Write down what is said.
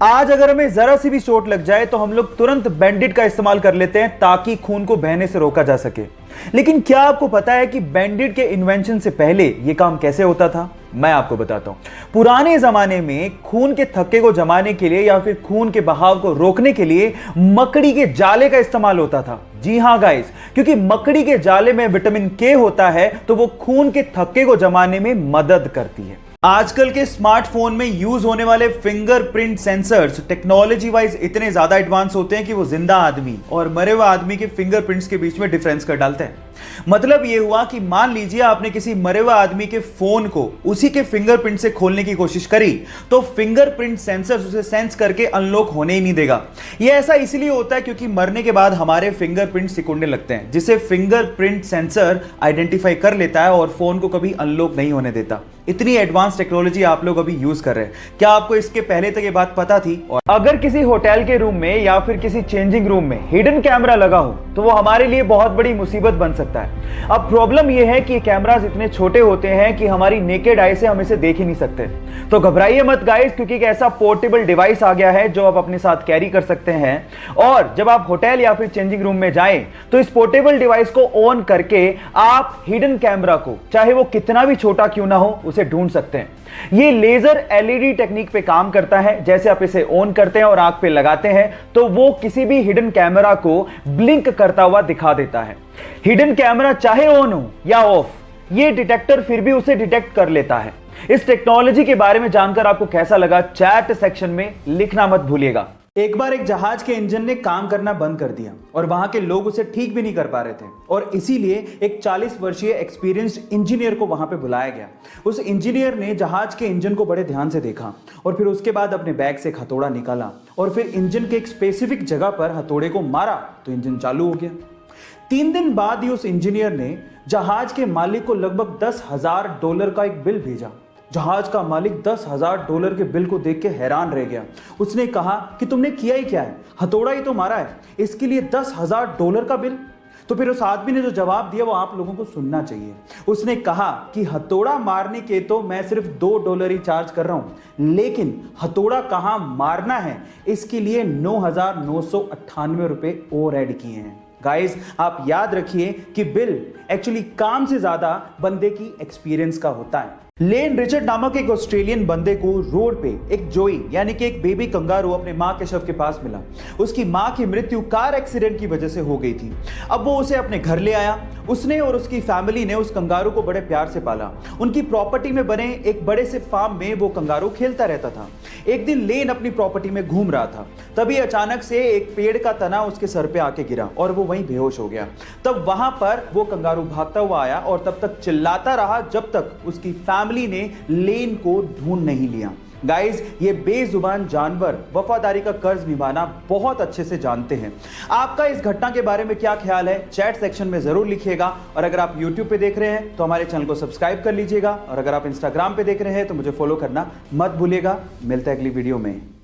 आज अगर हमें जरा सी भी चोट लग जाए तो हम लोग तुरंत बैंडेड का इस्तेमाल कर लेते हैं ताकि खून को बहने से रोका जा सके। लेकिन क्या आपको पता है कि बैंडेड के इन्वेंशन से पहले यह काम कैसे होता था? मैं आपको बताता हूं। पुराने जमाने में खून के थक्के को जमाने के लिए या फिर खून के बहाव को रोकने के लिए मकड़ी के जाले का इस्तेमाल होता था। जी हां गाइस, क्योंकि मकड़ी के जाले में विटामिन के होता है तो वो खून के थक्के को जमाने में मदद करती है। आजकल के स्मार्टफोन में यूज होने वाले फिंगरप्रिंट सेंसर्स टेक्नोलॉजी वाइज इतने ज्यादा एडवांस होते हैं कि वो जिंदा आदमी और मरे हुए आदमी के फिंगरप्रिंट्स के बीच में डिफरेंस कर डालते हैं। मतलब ये हुआ कि मान लीजिए आपने किसी मरे हुए आदमी के फोन को उसी के फिंगरप्रिंट से खोलने की कोशिश करी तो फिंगरप्रिंट सेंसर उसे सेंस करके अनलॉक होने ही नहीं देगा। यह ऐसा इसलिए होता है क्योंकि मरने के बाद हमारे फिंगरप्रिंट सिकुड़ने लगते हैं, जिसे फिंगरप्रिंट सेंसर आइडेंटिफाई कर लेता है और फोन को कभी अनलॉक नहीं होने देता। इतनी एडवांस टेक्नोलॉजी आप लोग अभी यूज कर रहे हैं। क्या आपको इसके पहले तक ये बात पता थी? और अगर किसी होटल के रूम में या फिर किसी चेंजिंग रूम में हिडन कैमरा लगा हो तो वो हमारे लिए बहुत बड़ी मुसीबत बन सकता है। अब प्रॉब्लम यह है कि कैमरास इतने छोटे होते हैं कि हमारी नेकेड आई से हम इसे देख ही नहीं सकते। तो घबराइए मत गाइस, क्योंकि एक ऐसा पोर्टेबल डिवाइस आ गया है जो आप अपने साथ कैरी कर सकते हैं। और जब आप होटल या फिर चेंजिंग रूम में जाएं तो इस पोर्टेबल डिवाइस को ऑन करके आप हिडन कैमरा को, चाहे वो कितना भी छोटा क्यों ना हो, उसे ढूंढ सकते हैं। ये लेजर एलईडी टेक्निक पे काम करता है। जैसे आप इसे ऑन करते हैं और आंख पे लगाते हैं तो वो किसी भी हिडन कैमरा को ब्लिंक करता हुआ दिखा देता है। हिडन कैमरा चाहे ऑन हो या ऑफ, ये डिटेक्टर फिर भी उसे डिटेक्ट कर लेता है। इस टेक्नोलॉजी के बारे में जानकर आपको कैसा लगा, चैट सेक्शन में लिखना मत भूलिएगा। एक बार एक जहाज के इंजन ने काम करना बंद कर दिया और वहां के लोग उसे ठीक भी नहीं कर पा रहे थे और इसीलिए एक 40 वर्षीय एक्सपीरियंस्ड इंजीनियर को वहां पे बुलाया गया। उस इंजीनियर ने जहाज के इंजन को बड़े ध्यान से देखा और फिर उसके बाद अपने बैग से एक हथौड़ा निकाला और फिर इंजन के एक स्पेसिफिक जगह पर हथौड़े को मारा तो इंजन चालू हो गया। 3 दिन बाद ही उस इंजीनियर ने जहाज के मालिक को लगभग $10,000 का एक बिल भेजा। जहाज का मालिक $10,000 के बिल को देख के हैरान रह गया। उसने कहा कि तुमने किया ही क्या है, हथौड़ा ही तो मारा है, इसके लिए $10,000 का बिल? तो फिर उस आदमी ने जो जवाब दिया वो आप लोगों को सुनना चाहिए। उसने कहा कि हथौड़ा मारने के तो मैं सिर्फ $2 ही चार्ज कर रहा हूं, लेकिन हथौड़ा कहां मारना है इसके लिए $9,998 और ऐड किए हैं। गाइस, आप याद रखिए कि बिल एक्चुअली काम से ज्यादा बंदे की एक्सपीरियंस का होता है। लेन रिचर्ड नामक एक ऑस्ट्रेलियन बंदे को रोड पे एक जोई यानी कि एक बेबी कंगारू अपने मां के शव के पास मिला। उसकी मां की मृत्यु कार एक्सीडेंट की वजह से हो गई थी। अब वो उसे अपने घर ले आया। उसने और उसकी फैमिली ने उस कंगारू को बड़े प्यार से पाला। उनकी प्रॉपर्टी में बने एक बड़े से फार्म में वो कंगारू खेलता रहता था। एक दिन लेन अपनी प्रॉपर्टी में घूम रहा था, तभी अचानक से एक पेड़ का तना उसके सर पे आके गिरा और वो वहीं बेहोश हो गया। तब वहां पर वो कंगारू भागता हुआ आया और तब तक चिल्लाता रहा जब तक उसकी फैमिली ने लेन को ढूंढ नहीं लिया। गाइस, ये बेजुबान जानवर वफादारी का कर्ज निभाना बहुत अच्छे से जानते हैं। आपका इस घटना के बारे में क्या ख्याल है, चैट सेक्शन में जरूर लिखिएगा। और अगर आप YouTube पे देख रहे हैं तो हमारे चैनल को सब्सक्राइब कर लीजिएगा और अगर आप Instagram पे देख रहे हैं तो मुझे फॉलो करना मत भूलिएगा। मिलते हैं अगली वीडियो में।